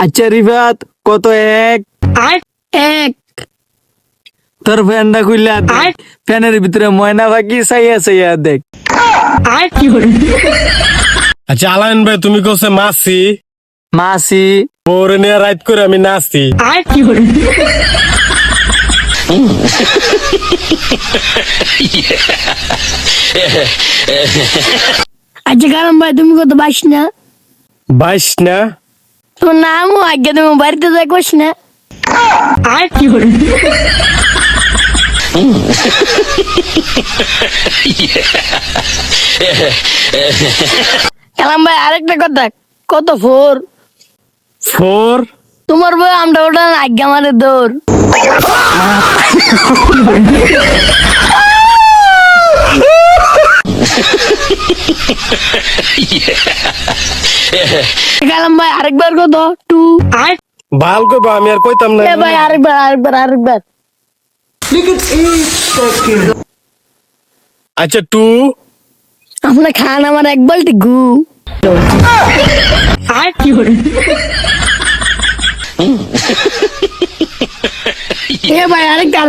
আচ্ছা রিফাত, কত এক? এক। তোর ফ্যানটা খুললা দেখ, ফ্যানের ভিতরে ময়না পাখি চাইয়া চাইয়া দেখ। আচ্ছা আলাইন ভাই, তুমি কোসে মাসি মাসি পরে নিয়ে রাইত করে আমি নাচি। আচ্ছা কারণ ভাই তুমি কত বাস না? 22 না? তোমার নামও আজ্ঞা, তুমি বাড়িতে যাই কোস না। কালাম ভাই আরেকটা কথা, কত ফোর? 4? তোমার বই আমরা ওটা আজ্ঞা মারে দৌড়। কালাম ভাই আরেকবার কত? টু। ভাল কইবা, আমি আর কইতাম না। ভাই আরেকবার। আচ্ছা 2? আপনার খান আমার এক বালতি গু। ভাই আরেকটা।